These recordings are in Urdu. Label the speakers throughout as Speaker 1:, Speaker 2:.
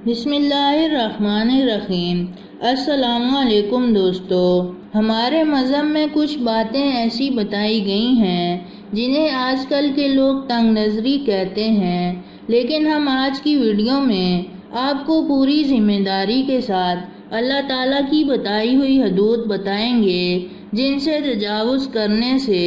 Speaker 1: بسم اللہ الرحمن الرحیم۔ السلام علیکم دوستو۔ ہمارے مذہب میں کچھ باتیں ایسی بتائی گئی ہیں جنہیں آج کل کے لوگ تنگ نظری کہتے ہیں، لیکن ہم آج کی ویڈیو میں آپ کو پوری ذمہ داری کے ساتھ اللہ تعالیٰ کی بتائی ہوئی حدود بتائیں گے جن سے تجاوز کرنے سے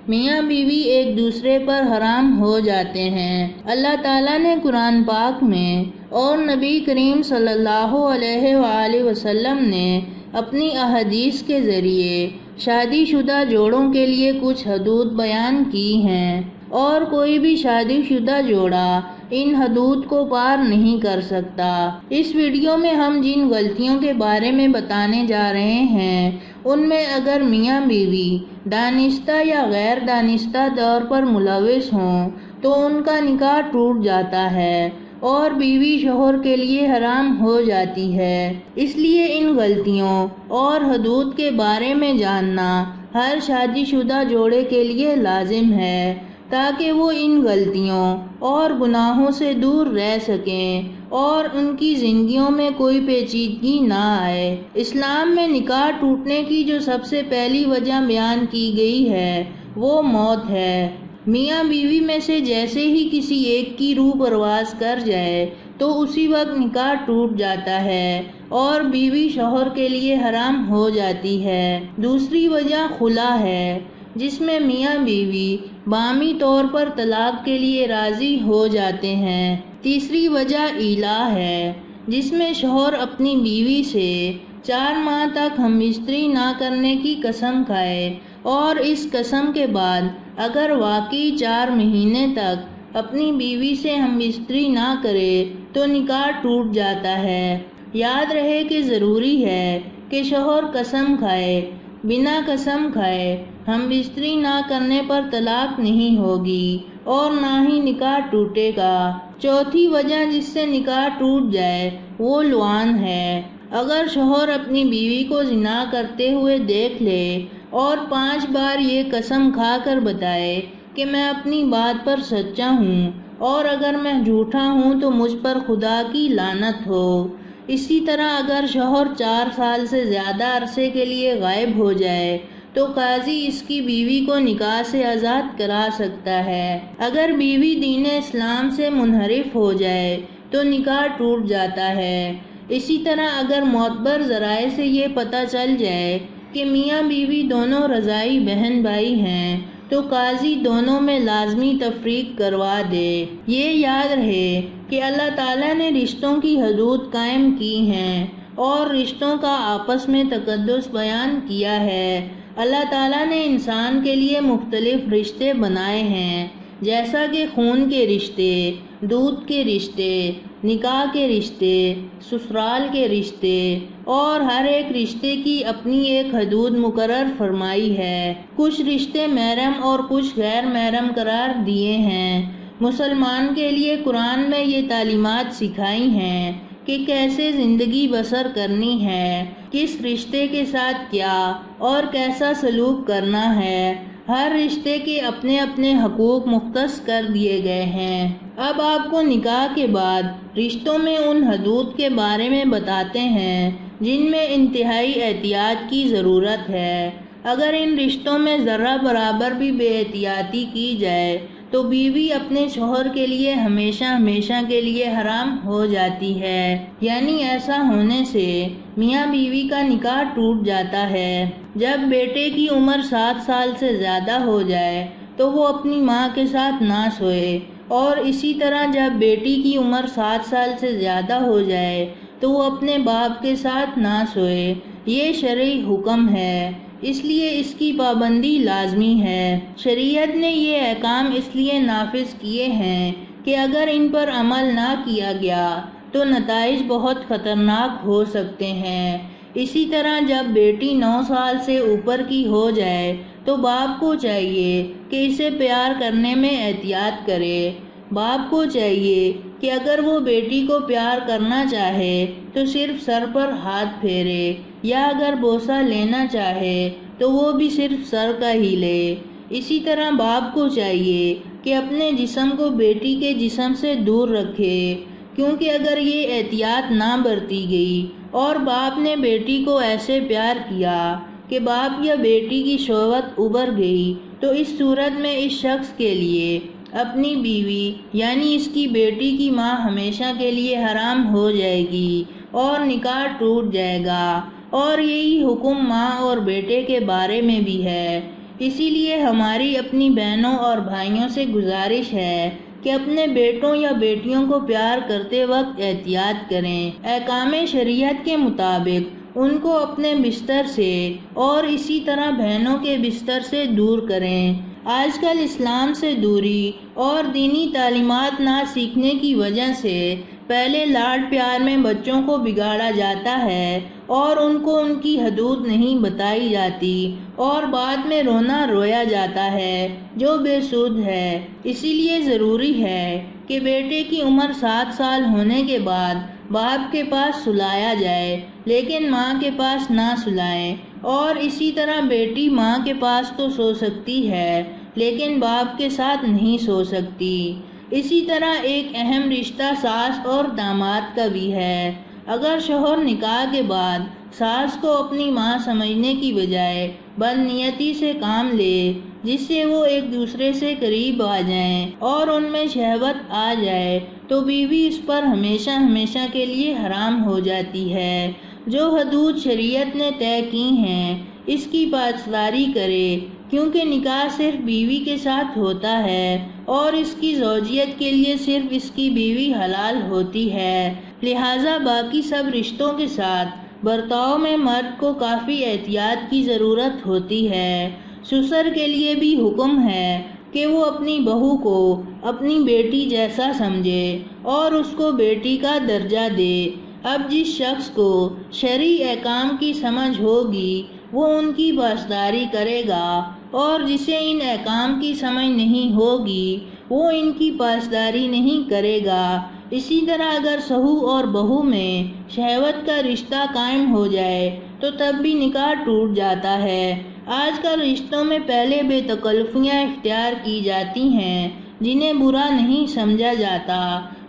Speaker 1: میاں بیوی ایک دوسرے پر حرام ہو جاتے ہیں۔ اللہ تعالیٰ نے قرآن پاک میں اور نبی کریم صلی اللہ علیہ وآلہ وسلم نے اپنی احادیث کے ذریعے شادی شدہ جوڑوں کے لیے کچھ حدود بیان کی ہیں، اور کوئی بھی شادی شدہ جوڑا ان حدود کو پار نہیں کر سکتا۔ اس ویڈیو میں ہم جن غلطیوں کے بارے میں بتانے جا رہے ہیں ان میں اگر میاں بیوی دانستہ یا غیر دانستہ طور پر ملوث ہوں تو ان کا نکاح ٹوٹ جاتا ہے اور بیوی شوہر کے لیے حرام ہو جاتی ہے۔ اس لیے ان غلطیوں اور حدود کے بارے میں جاننا ہر شادی شدہ جوڑے کے لیے لازم ہے تاکہ وہ ان غلطیوں اور گناہوں سے دور رہ سکیں اور ان کی زندگیوں میں کوئی پیچیدگی نہ آئے۔ اسلام میں نکاح ٹوٹنے کی جو سب سے پہلی وجہ بیان کی گئی ہے وہ موت ہے۔ میاں بیوی میں سے جیسے ہی کسی ایک کی روح پرواز کر جائے تو اسی وقت نکاح ٹوٹ جاتا ہے اور بیوی شوہر کے لیے حرام ہو جاتی ہے۔ دوسری وجہ خلا ہے، جس میں میاں بیوی باہمی طور پر طلاق کے لیے راضی ہو جاتے ہیں۔ تیسری وجہ ایلا ہے، جس میں شوہر اپنی بیوی سے 4 ماہ تک ہم بستری نہ کرنے کی قسم کھائے اور اس قسم کے بعد اگر واقعی 4 مہینے تک اپنی بیوی سے ہم بستری نہ کرے تو نکاح ٹوٹ جاتا ہے۔ یاد رہے کہ ضروری ہے کہ شوہر قسم کھائے، بنا قسم کھائے ہم بستری نہ کرنے پر طلاق نہیں ہوگی اور نہ ہی نکاح ٹوٹے گا۔ چوتھی وجہ جس سے نکاح ٹوٹ جائے وہ لعان ہے۔ اگر شوہر اپنی بیوی کو زنا کرتے ہوئے دیکھ لے اور 5 بار یہ قسم کھا کر بتائے کہ میں اپنی بات پر سچا ہوں اور اگر میں جھوٹا ہوں تو مجھ پر خدا کی لعنت ہو۔ اسی طرح اگر شوہر 4 سال سے زیادہ عرصے کے لیے غائب ہو جائے تو قاضی اس کی بیوی کو نکاح سے آزاد کرا سکتا ہے۔ اگر بیوی دین اسلام سے منحرف ہو جائے تو نکاح ٹوٹ جاتا ہے۔ اسی طرح اگر معتبر ذرائع سے یہ پتہ چل جائے کہ میاں بیوی دونوں رضاعی بہن بھائی ہیں تو قاضی دونوں میں لازمی تفریق کروا دے۔ یہ یاد رہے کہ اللہ تعالیٰ نے رشتوں کی حدود قائم کی ہیں اور رشتوں کا آپس میں تقدس بیان کیا ہے۔ اللہ تعالیٰ نے انسان کے لیے مختلف رشتے بنائے ہیں، جیسا کہ خون کے رشتے، دودھ کے رشتے، نکاح کے رشتے، سسرال کے رشتے، اور ہر ایک رشتے کی اپنی ایک حدود مقرر فرمائی ہے۔ کچھ رشتے محرم اور کچھ غیر محرم قرار دیے ہیں۔ مسلمان کے لیے قرآن میں یہ تعلیمات سکھائی ہیں کہ کیسے زندگی بسر کرنی ہے، کس رشتے کے ساتھ کیا اور کیسا سلوک کرنا ہے۔ ہر رشتے کے اپنے اپنے حقوق مختص کر دیے گئے ہیں۔ اب آپ کو نکاح کے بعد رشتوں میں ان حدود کے بارے میں بتاتے ہیں جن میں انتہائی احتیاط کی ضرورت ہے۔ اگر ان رشتوں میں ذرہ برابر بھی بے احتیاطی کی جائے تو بیوی اپنے شوہر کے لیے ہمیشہ ہمیشہ کے لیے حرام ہو جاتی ہے، یعنی ایسا ہونے سے میاں بیوی کا نکاح ٹوٹ جاتا ہے۔ جب بیٹے کی عمر 7 سال سے زیادہ ہو جائے تو وہ اپنی ماں کے ساتھ نہ سوئے، اور اسی طرح جب بیٹی کی عمر 7 سال سے زیادہ ہو جائے تو وہ اپنے باپ کے ساتھ نہ سوئے۔ یہ شرعی حکم ہے، اس لیے اس کی پابندی لازمی ہے۔ شریعت نے یہ احکام اس لیے نافذ کیے ہیں کہ اگر ان پر عمل نہ کیا گیا تو نتائج بہت خطرناک ہو سکتے ہیں۔ اسی طرح جب بیٹی 9 سال سے اوپر کی ہو جائے تو باپ کو چاہیے کہ اسے پیار کرنے میں احتیاط کرے۔ باپ کو چاہیے کہ اگر وہ بیٹی کو پیار کرنا چاہے تو صرف سر پر ہاتھ پھیرے، یا اگر بوسہ لینا چاہے تو وہ بھی صرف سر کا ہی لے۔ اسی طرح باپ کو چاہیے کہ اپنے جسم کو بیٹی کے جسم سے دور رکھے۔ کیونکہ اگر یہ احتیاط نہ برتی گئی اور باپ نے بیٹی کو ایسے پیار کیا کہ باپ یا بیٹی کی شہوت ابھر گئی تو اس صورت میں اس شخص کے لیے اپنی بیوی یعنی اس کی بیٹی کی ماں ہمیشہ کے لیے حرام ہو جائے گی اور نکاح ٹوٹ جائے گا، اور یہی حکم ماں اور بیٹے کے بارے میں بھی ہے۔ اسی لیے ہماری اپنی بہنوں اور بھائیوں سے گزارش ہے کہ اپنے بیٹوں یا بیٹیوں کو پیار کرتے وقت احتیاط کریں، احکام شریعت کے مطابق ان کو اپنے بستر سے اور اسی طرح بہنوں کے بستر سے دور کریں۔ آج کل اسلام سے دوری اور دینی تعلیمات نہ سیکھنے کی وجہ سے پہلے لاڈ پیار میں بچوں کو بگاڑا جاتا ہے اور ان کو ان کی حدود نہیں بتائی جاتی اور بعد میں رونا رویا جاتا ہے جو بے سود ہے۔ اسی لیے ضروری ہے کہ بیٹے کی عمر 7 سال ہونے کے بعد باپ کے پاس سلایا جائے لیکن ماں کے پاس نہ سلائیں، اور اسی طرح بیٹی ماں کے پاس تو سو سکتی ہے لیکن باپ کے ساتھ نہیں سو سکتی۔ اسی طرح ایک اہم رشتہ ساس اور داماد کا بھی ہے۔ اگر شوہر نکاح کے بعد ساس کو اپنی ماں سمجھنے کی بجائے بدنیتی سے کام لے جس سے وہ ایک دوسرے سے قریب آ جائیں اور ان میں شہوت آ جائے تو بیوی اس پر ہمیشہ ہمیشہ کے لیے حرام ہو جاتی ہے۔ جو حدود شریعت نے طے کی ہیں اس کی پاسداری کرے، کیونکہ نکاح صرف بیوی کے ساتھ ہوتا ہے اور اس کی زوجیت کے لیے صرف اس کی بیوی حلال ہوتی ہے، لہٰذا باقی سب رشتوں کے ساتھ برتاؤ میں مرد کو کافی احتیاط کی ضرورت ہوتی ہے۔ سسر کے لیے بھی حکم ہے کہ وہ اپنی بہو کو اپنی بیٹی جیسا سمجھے اور اس کو بیٹی کا درجہ دے۔ اب جس شخص کو شرعی احکام کی سمجھ ہوگی وہ ان کی پاسداری کرے گا، اور جسے ان احکام کی سمجھ نہیں ہوگی وہ ان کی پاسداری نہیں کرے گا۔ اسی طرح اگر سہو اور بہو میں شہوت کا رشتہ قائم ہو جائے تو تب بھی نکاح ٹوٹ جاتا ہے۔ آج کل رشتوں میں پہلے بے تکلفیاں اختیار کی جاتی ہیں جنہیں برا نہیں سمجھا جاتا،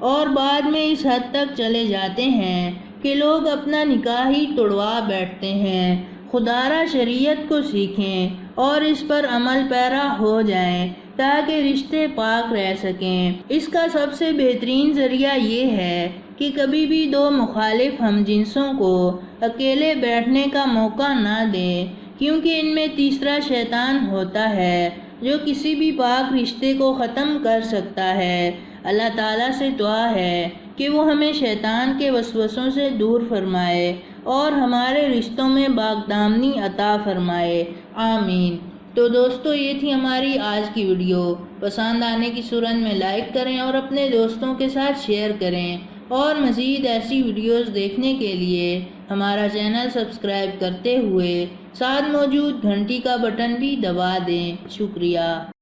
Speaker 1: اور بعد میں اس حد تک چلے جاتے ہیں کہ لوگ اپنا نکاح ہی توڑوا بیٹھتے ہیں۔ خدارا شریعت کو سیکھیں اور اس پر عمل پیرا ہو جائیں تاکہ رشتے پاک رہ سکیں۔ اس کا سب سے بہترین ذریعہ یہ ہے کہ کبھی بھی دو مخالف ہم جنسوں کو اکیلے بیٹھنے کا موقع نہ دیں، کیونکہ ان میں تیسرا شیطان ہوتا ہے جو کسی بھی پاک رشتے کو ختم کر سکتا ہے۔ اللہ تعالیٰ سے دعا ہے کہ وہ ہمیں شیطان کے وسوسوں سے دور فرمائے اور ہمارے رشتوں میں باغدامنی عطا فرمائے، آمین۔ تو دوستو یہ تھی ہماری آج کی ویڈیو۔ پسند آنے کی صورت میں لائک کریں اور اپنے دوستوں کے ساتھ شیئر کریں، اور مزید ایسی ویڈیوز دیکھنے کے لیے ہمارا چینل سبسکرائب کرتے ہوئے ساتھ موجود گھنٹی کا بٹن بھی دبا دیں۔ شکریہ۔